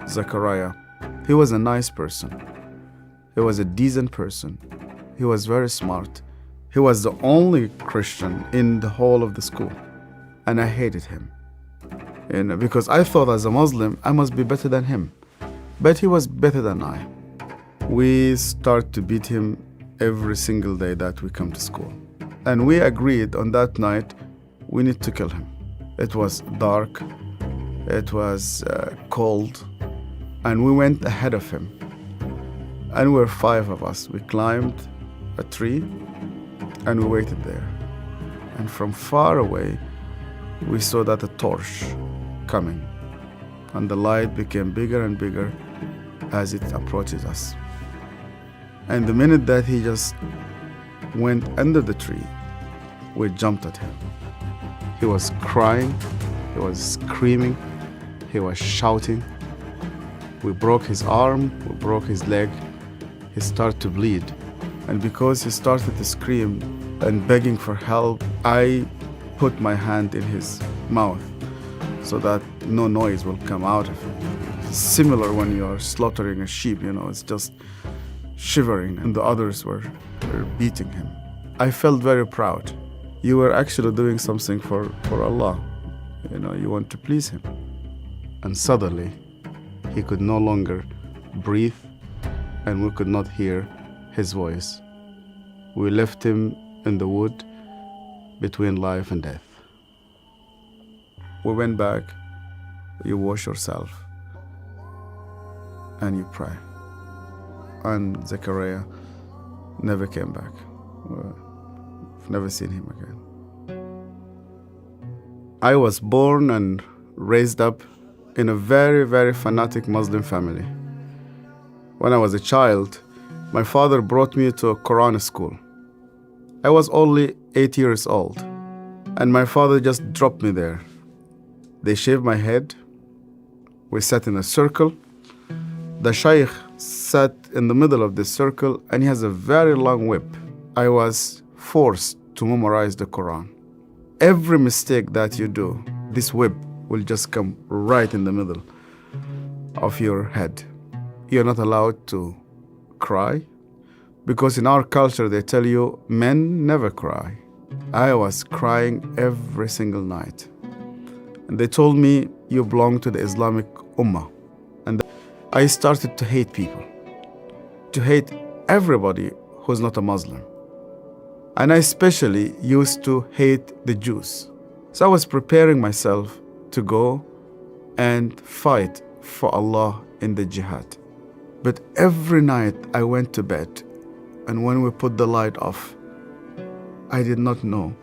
Zechariah. He was a nice person. He was a decent person. He was very smart. He was the only Christian in the whole of the school. And I hated him. Because I thought as a Muslim, I must be better than him. But he was better than I. We start to beat him every single day that we come to school. And we agreed on that night, we need to kill him. It was dark, it was cold, and we went ahead of him. And we were 5 of us. We climbed a tree and we waited there. And from far away, we saw that a torch coming. And the light became bigger and bigger as it approaches us. And the minute that he just went under the tree, we jumped at him. He was crying, he was screaming, he was shouting. We broke his arm, we broke his leg. He started to bleed. And because he started to scream and begging for help, I put my hand in his mouth so that no noise will come out of it. Similar when you are slaughtering a sheep, it's just shivering, and the others were beating him. I felt very proud. You were actually doing something for Allah. You want to please Him. And suddenly, he could no longer breathe, and we could not hear his voice. We left him in the wood between life and death. We went back, you wash yourself, and you pray. And Zechariah never came back. We've never seen him again. I was born and raised up in a very, very fanatic Muslim family. When I was a child, my father brought me to a Quran school. I was only 8 years old, and my father just dropped me there. They shaved my head. We sat in a circle. The shaykh sat in the middle of this circle, and he has a very long whip. I was forced to memorize the Quran. Every mistake that you do, this whip will just come right in the middle of your head. You're not allowed to cry, because in our culture they tell you men never cry. I was crying every single night. And they told me, you belong to the Islamic Ummah. And I started to hate people, to hate everybody who's not a Muslim. And I especially used to hate the Jews. So I was preparing myself to go and fight for Allah in the jihad. But every night I went to bed, and when we put the light off, I did not know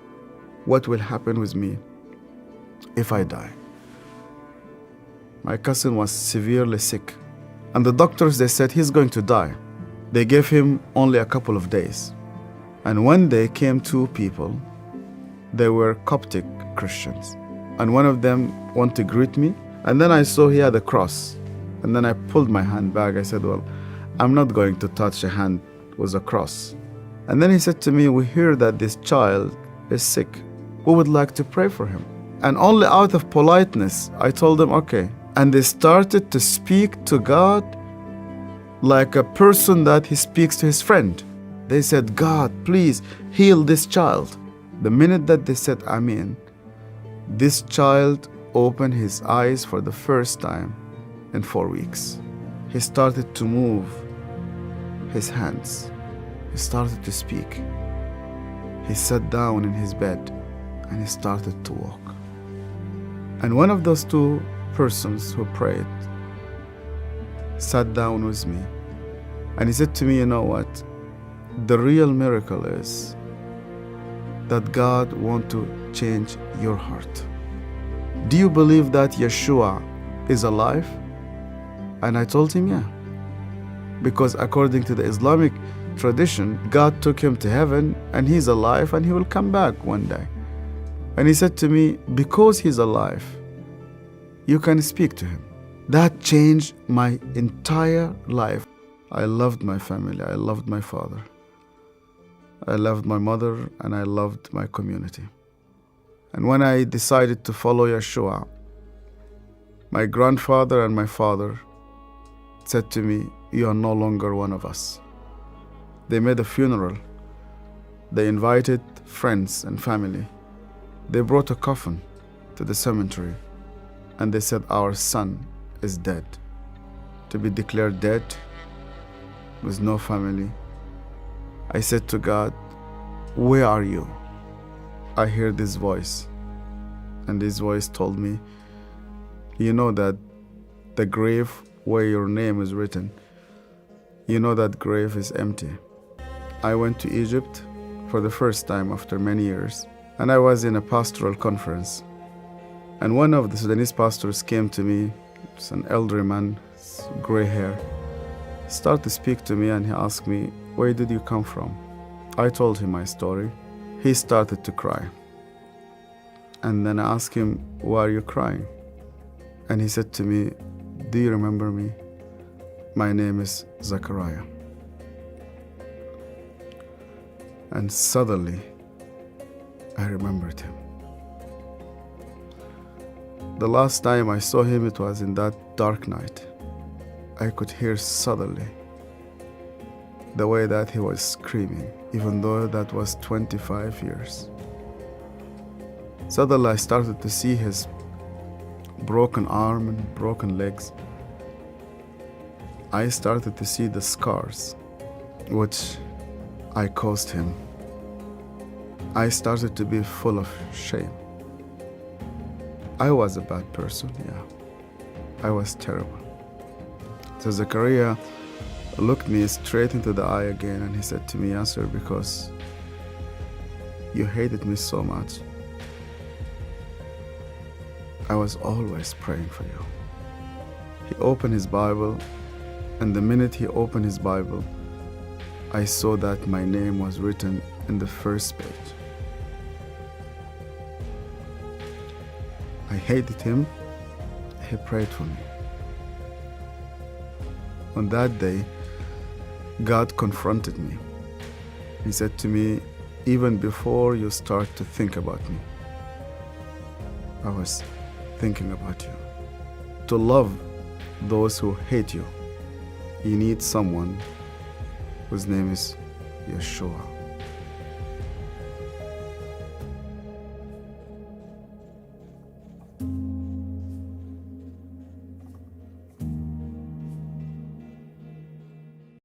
what will happen with me if I die. My cousin was severely sick, and the doctors, they said he's going to die. They gave him only a couple of days. And one day came 2 people. They were Coptic Christians. And one of them wanted to greet me. And then I saw he had a cross. And then I pulled my hand back. I said, well, I'm not going to touch a hand with a cross. And then he said to me, we hear that this child is sick. We would like to pray for him. And only out of politeness, I told them, okay. And they started to speak to God like a person that he speaks to his friend. They said, God, please heal this child. The minute that they said Amen, this child opened his eyes for the first time in 4 weeks. He started to move his hands. He started to speak. He sat down in his bed and he started to walk. And one of those 2 persons who prayed sat down with me, and he said to me, you know what? The real miracle is that God wants to change your heart. Do you believe that Yeshua is alive? And I told him, yeah. Because according to the Islamic tradition, God took him to heaven and he's alive and he will come back one day. And he said to me, because he's alive, you can speak to him. That changed my entire life. I loved my family. I loved my father. I loved my mother, and I loved my community. And when I decided to follow Yeshua, my grandfather and my father said to me, "You are no longer one of us." They made a funeral. They invited friends and family. They brought a coffin to the cemetery, and they said, "Our son is dead." To be declared dead with no family, I said to God, "Where are you?" I heard this voice, and this voice told me, "You know that the grave where your name is written, you know that grave is empty." I went to Egypt for the first time after many years, and I was in a pastoral conference. And one of the Sudanese pastors came to me, it's an elderly man, gray hair, started to speak to me, and he asked me, "Where did you come from?" I told him my story. He started to cry. And then I asked him, "Why are you crying?" And he said to me, "Do you remember me? My name is Zachariah." And suddenly, I remembered him. The last time I saw him, it was in that dark night. I could hear suddenly the way that he was screaming, even though that was 25 years. Suddenly, I started to see his broken arm and broken legs. I started to see the scars which I caused him. I started to be full of shame. I was a bad person, yeah. I was terrible. So Zachariah looked me straight into the eye again, and he said to me, "Yasir, because you hated me so much, I was always praying for you." He opened his Bible, and the minute he opened his Bible, I saw that my name was written in the first page. I hated him. He prayed for me. On that day, God confronted me. He said to me, "Even before you start to think about me, I was thinking about you. To love those who hate you, you need someone whose name is Yeshua."